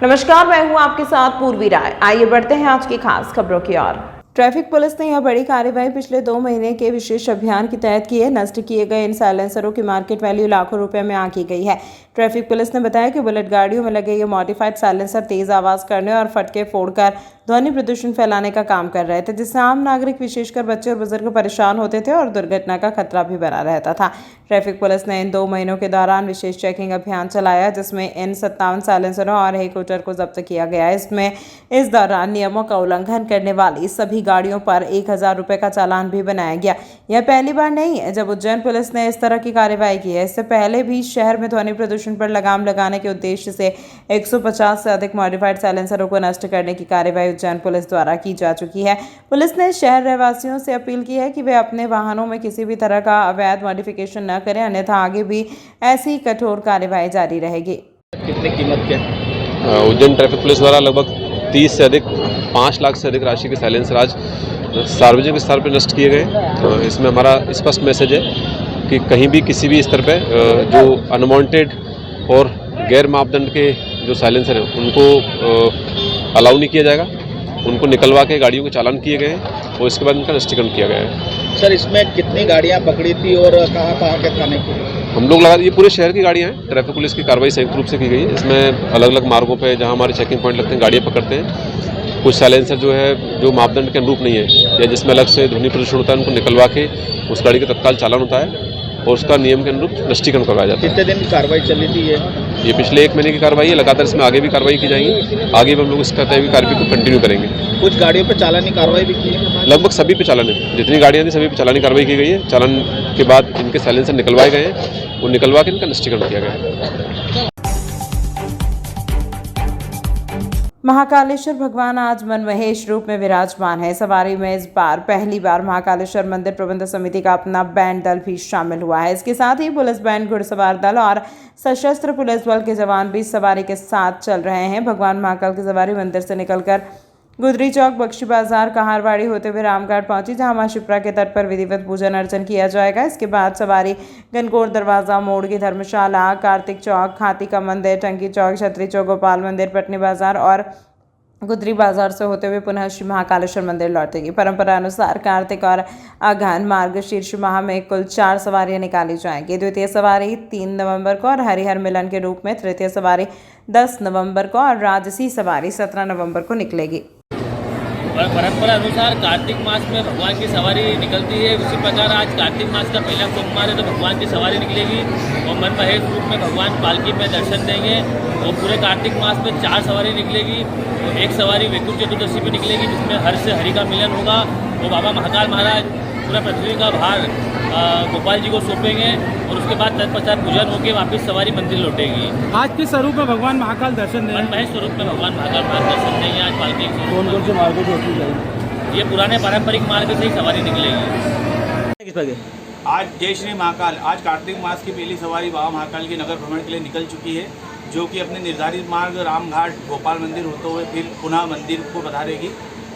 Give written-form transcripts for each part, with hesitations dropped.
नमस्कार, मैं हूं आपके साथ पूर्वी राय। आइए बढ़ते हैं आज की खास खबरों की ओर। ट्रैफिक पुलिस ने यह बड़ी कार्रवाई पिछले 2 महीने के विशेष अभियान के तहत की है। नष्ट किए गए इन साइलेंसरों की मार्केट वैल्यू लाखों रुपए में आंकी गई है। ट्रैफिक पुलिस ने बताया कि बुलेट गाड़ियों में लगे ये मॉडिफाइड साइलेंसर तेज आवाज करने और फटके फोड़कर ध्वनि प्रदूषण फैलाने का काम कर रहे थे, जिससे आम नागरिक विशेषकर बच्चे और बुजुर्ग परेशान होते थे और दुर्घटना का खतरा भी बना रहता था। ट्रैफिक पुलिस ने इन 2 महीनों के दौरान विशेष चेकिंग अभियान चलाया, जिसमें इन 57 साइलेंसरों और एक स्कूटर को जब्त किया गया। इसमें इस दौरान नियमों का उल्लंघन करने वाली सभी गाड़ियों पर 1000 रुपये का चालान भी बनाया गया। यह पहली बार नहीं है जब उज्जैन पुलिस ने इस तरह की कार्रवाई की है। इससे पहले भी शहर में ध्वनि प्रदूषण पर लगाम लगाने के उद्देश्य से 150 से अधिक मॉडिफाइड साइलेंसरों को नष्ट करने की कार्रवाई उज्जैन पुलिस द्वारा की जा चुकी है। पुलिस ने शहर रहवासियों से अपील की है कि वे अपने वाहनों में किसी भी तरह का अवैध मॉडिफिकेशन न करें, अन्यथा आगे भी ऐसी कठोर कार्रवाई जारी रहेगी। कितनी कीमत के? उज्जैन ट्रैफिक पुलिस द्वारा लगभग 30 से अधिक 5 लाख से अधिक राशि के साइलेंसर आज सार्वजनिक स्तर पर नष्ट किए गए। इसमें हमारा स्पष्ट मैसेज है कि कहीं भी किसी भी स्तर पर जो अनवांटेड और गैर मापदंड के जो साइलेंसर हैं उनको अलाउ नहीं किया जाएगा। उनको निकलवा के गाड़ियों के चालान किए गए हैं और इसके बाद उनका नष्टीकरण किया गया है। सर, इसमें कितनी गाड़ियां पकड़ी थी और कहाँ के थाने की? हम लोग लगा ये पूरे शहर की गाड़ियां हैं। ट्रैफिक पुलिस की कार्रवाई संयुक्त रूप से की गई है। इसमें अलग अलग मार्गों पे जहां हमारे चेकिंग पॉइंट लगते हैं गाड़ियां पकड़ते हैं। कुछ साइलेंसर जो है जो मापदंड के अनुरूप नहीं है या जिसमें अलग से ध्वनि प्रदूषण होता है उनको निकलवा के उस गाड़ी का तत्काल चालान होता है और उसका नियम के अनुरूप नष्टीकरण करवाया जाता है। कितने दिन की कार्रवाई चली थी ये पिछले 1 महीने की कार्रवाई है। लगातार इसमें आगे भी कार्रवाई की जाएगी। आगे भी हम लोग इस तरह की कार्रवाई को कंटिन्यू करेंगे। कुछ गाड़ियों पर चालानी कार्रवाई भी की है? लगभग सभी पे चालान है। जितनी गाड़ियां थी सभी पे चालानी कार्रवाई की गई है। चालान के बाद इनके साइलेंसर निकलवाए गए हैं, वो निकलवा के इनका नष्टीकरण किया गया है। महाकालेश्वर भगवान आज मनमहेश रूप में विराजमान है। सवारी में इस बार पहली बार महाकालेश्वर मंदिर प्रबंध समिति का अपना बैंड दल भी शामिल हुआ है। इसके साथ ही पुलिस बैंड, घुड़सवार दल और सशस्त्र पुलिस बल के जवान भी सवारी के साथ चल रहे हैं। भगवान महाकाल की सवारी मंदिर से निकलकर गुदरी चौक, बख्शी बाजार, कहारवाड़ी होते हुए रामघाट पहुंची, जहां मां शिप्रा के तट पर विधिवत पूजन अर्चन किया जाएगा। इसके बाद सवारी गनकोट दरवाजा, मोड़ की धर्मशाला, कार्तिक चौक, खाती का मंदिर, टंकी चौक, छतरी चौक, गोपाल मंदिर, पटनी बाजार और गुदरी बाजार से होते हुए पुनः श्री महाकालेश्वर मंदिर लौटेगी। परंपरा अनुसार कार्तिक और अगहन मार्गशीर्ष माह में कुल 4 सवारियां निकाली जाएंगी। द्वितीय सवारी 3 नवंबर को और हरिहर मिलन के रूप में तृतीय सवारी 10 नवंबर को और राजसी सवारी 17 नवंबर को निकलेगी। परंपरा अनुसार कार्तिक मास में भगवान की सवारी निकलती है। उसी प्रकार आज कार्तिक मास का पहला सोमवार है तो भगवान की सवारी निकलेगी और मनमहेश रूप में भगवान पालकी में दर्शन देंगे। और पूरे कार्तिक मास में 4 सवारी निकलेगी। तो एक सवारी वैकुंठ चतुर्दशी पे निकलेगी जिसमें हर से हरि का मिलन होगा। वो बाबा महाकाल महाराज पूरा पृथ्वी का भार गोपाल जी को सौंपेंगे और उसके बाद तत्पश्चात पूजन होकर वापस सवारी मंदिर लौटेगी। आज के स्वरूप में भगवान महाकाल दर्शन देंगे। मनमहेश स्वरूप में भगवान महाकाल दर्शन देंगे आज पालकी। कौन कौन से मार्गों से होती जाएगी? ये पुराने पारंपरिक मार्ग से ही सवारी निकलेगी। आज जय श्री महाकाल, आज कार्तिक मास की पहली सवारी बाबा महाकाल के नगर भ्रमण के लिए निकल चुकी है, जो कि अपने निर्धारित मार्ग रामघाट, गोपाल मंदिर होते हुए फिर पुनः मंदिर को पधारेगी।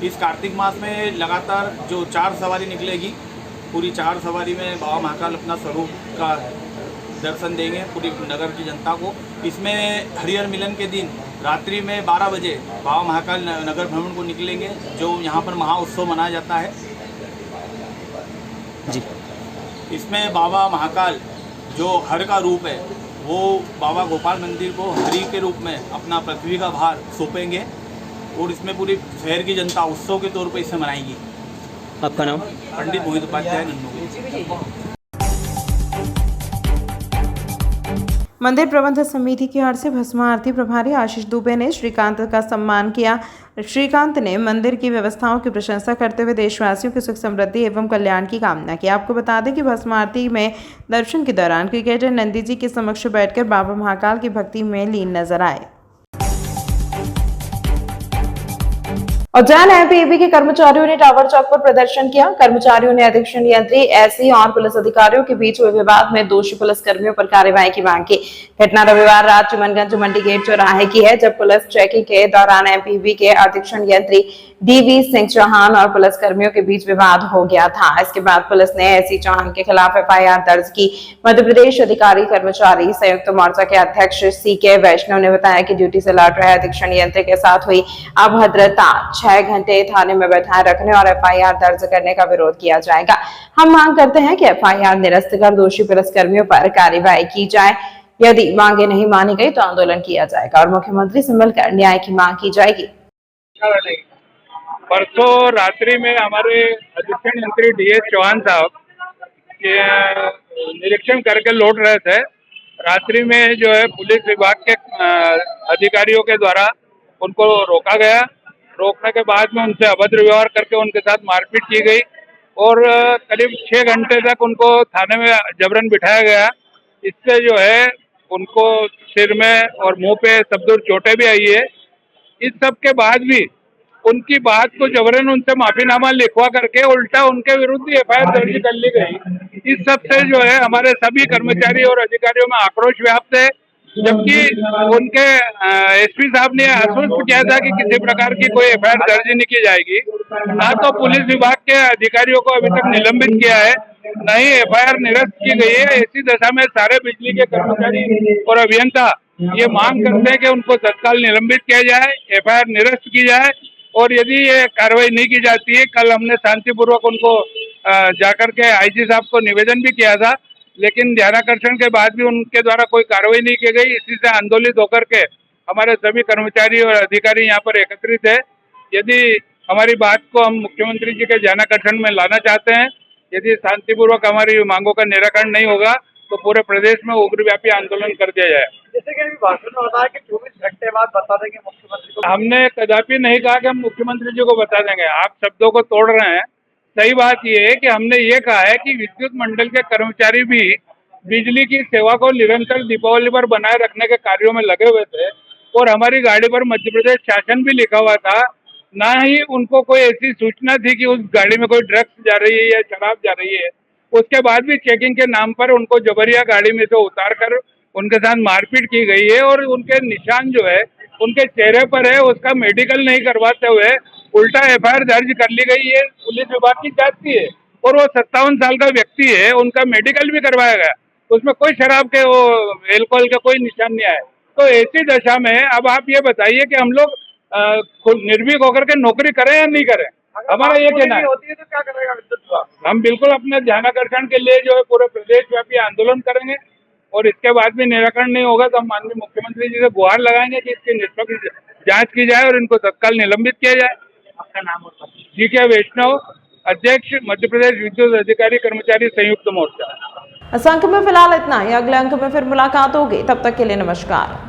इस कार्तिक मास में लगातार जो 4 सवारी निकलेगी, पूरी 4 सवारी में बाबा महाकाल अपना स्वरूप का दर्शन देंगे पूरी नगर की जनता को। इसमें हरिहर मिलन के दिन रात्रि में 12 बजे बाबा महाकाल नगर भ्रमण को निकलेंगे, जो यहाँ पर महा उत्सव मनाया जाता है जी। इसमें बाबा महाकाल जो हर का रूप है, वो बाबा गोपाल मंदिर को हरि के रूप में अपना पृथ्वी का भार सौंपेंगे और इसमें पूरी शहर की जनता उत्सव के तौर पर इसे मनाएगी। आपका नाम? पंडित मोहित उपाध्याय, नन्नू। मंदिर प्रबंध समिति की ओर से भस्म आरती प्रभारी आशीष दुबे ने श्रीकांत का सम्मान किया। श्रीकांत ने मंदिर की व्यवस्थाओं की प्रशंसा करते हुए देशवासियों की सुख समृद्धि एवं कल्याण की कामना की। आपको बता दें कि भस्म आरती में दर्शन के दौरान क्रिकेटर नंदी जी के समक्ष बैठकर बाबा महाकाल की भक्ति में लीन नजर आए। उज्जैन एमपीईबी के कर्मचारियों ने टावर चौक पर प्रदर्शन किया। कर्मचारियों ने अधीक्षण यंत्री एसई और पुलिस अधिकारियों के बीच हुए विवाद में दोषी पुलिस कर्मियों पर कार्रवाई की मांग की। घटना रविवार रात चिमनगंज मंडी गेट चौराहे की है, जब पुलिस चेकिंग के दौरान एमपीईबी के अधीक्षण यंत्री डीवी सिंह चौहान और पुलिस कर्मियों के बीच विवाद हो गया था। इसके बाद पुलिस ने एसई चौहान के खिलाफ एफआईआर दर्ज की। मध्य प्रदेश अधिकारी कर्मचारी संयुक्त मोर्चा के अध्यक्ष सीके वैष्णव ने बताया कि ड्यूटी से लौट रहे अधीक्षण यंत्री के साथ हुई अभद्रता 6 घंटे थाने में बैठाए रखने और एफआईआर दर्ज करने का विरोध किया जाएगा। हम मांग करते हैं कि एफआईआर निरस्त कर दोषी पुलिसकर्मियों पर कार्रवाई की जाए। यदि मांगे नहीं मानी गई तो आंदोलन किया जाएगा और मुख्यमंत्री से मिलकर न्याय की मांग की जाएगी। परसों रात्रि में हमारे अधीक्षण यंत्री डीएस चौहान साहब के निरीक्षण करके लौट रहे थे। रात्रि में जो है पुलिस विभाग के अधिकारियों के द्वारा उनको रोका गया। रोकने के बाद में उनसे अभद्र व्यवहार करके उनके साथ मारपीट की गई और करीब 6 घंटे तक उनको थाने में जबरन बिठाया गया। इससे जो है उनको सिर में और मुंह पे सब दूर चोटें भी आई है। इस सब के बाद भी उनकी बात को जबरन उनसे माफीनामा लिखवा करके उल्टा उनके विरुद्ध एफआईआर दर्ज कर ली गई। इस सब से जो है हमारे सभी कर्मचारी और अधिकारियों में आक्रोश व्याप्त है, जबकि उनके एसपी साहब ने आश्वस्त किया था कि किसी प्रकार की कोई एफआईआर दर्ज नहीं की जाएगी। ना तो पुलिस विभाग के अधिकारियों को अभी तक निलंबित किया है, न ही एफआईआर निरस्त की गई है। ऐसी दशा में सारे बिजली के कर्मचारी और अभियंता ये मांग करते हैं कि उनको तत्काल निलंबित किया जाए, एफआईआर निरस्त की जाए और यदि ये कार्रवाई नहीं की जाती है, कल हमने शांतिपूर्वक उनको जाकर के आईजी साहब को निवेदन भी किया था, लेकिन ध्यानाकर्षण के बाद भी उनके द्वारा कोई कार्रवाई नहीं की गई। इसी से आंदोलित होकर के हमारे सभी कर्मचारी और अधिकारी यहाँ पर एकत्रित है। यदि हमारी बात को हम मुख्यमंत्री जी के ध्यानाकर्षण में लाना चाहते हैं, यदि शांतिपूर्वक हमारी मांगों का निराकरण नहीं होगा तो पूरे प्रदेश में उग्रव्यापी आंदोलन कर दिया जाए। जैसे कि अभी भाषण में बताया कि 24 घंटे बाद बता देंगे मुख्यमंत्री को। हमने कदापि नहीं कहा कि हम मुख्यमंत्री जी को बता देंगे। आप शब्दों को तोड़ रहे हैं। सही बात यह है कि हमने ये कहा है कि विद्युत मंडल के कर्मचारी भी बिजली की सेवा को निरंतर दीपावली पर बनाए रखने के कार्यों में लगे हुए थे और हमारी गाड़ी पर मध्य प्रदेश शासन भी लिखा हुआ था। ना ही उनको कोई ऐसी सूचना थी कि उस गाड़ी में कोई ड्रग्स जा रही है या शराब जा रही है। उसके बाद भी चेकिंग के नाम पर उनको जबरिया गाड़ी में से उतार कर उनके साथ मारपीट की गई है और उनके निशान जो है उनके चेहरे पर है, उसका मेडिकल नहीं करवाते हुए उल्टा एफआईआर दर्ज कर ली गई है। पुलिस विभाग की जांच की है और वो 57 साल का व्यक्ति है, उनका मेडिकल भी करवाया गया, उसमें कोई शराब के वो एल्कोहल का कोई निशान नहीं आया। तो ऐसी दशा में अब आप ये बताइए कि हम लोग निर्भीक होकर के नौकरी करें या नहीं करें? हमारा ये कहना है। होती है तो क्या करेगा विद्युत विभाग? हम बिल्कुल अपने ध्यानाकर्षण के लिए जो है पूरे प्रदेश व्यापी आंदोलन करेंगे और इसके बाद भी निराकरण नहीं होगा तो हम माननीय मुख्यमंत्री जी से गुहार लगाएंगे कि इसकी निष्पक्ष जांच की जाए और इनको तत्काल निलंबित किया जाए। आपका नाम और पद? जीके वैष्णव, अध्यक्ष मध्य प्रदेश विद्युत अधिकारी कर्मचारी संयुक्त मोर्चा। इस अंक में फिलहाल इतना ही। अगले अंक में फिर मुलाकात होगी, तब तक के लिए नमस्कार।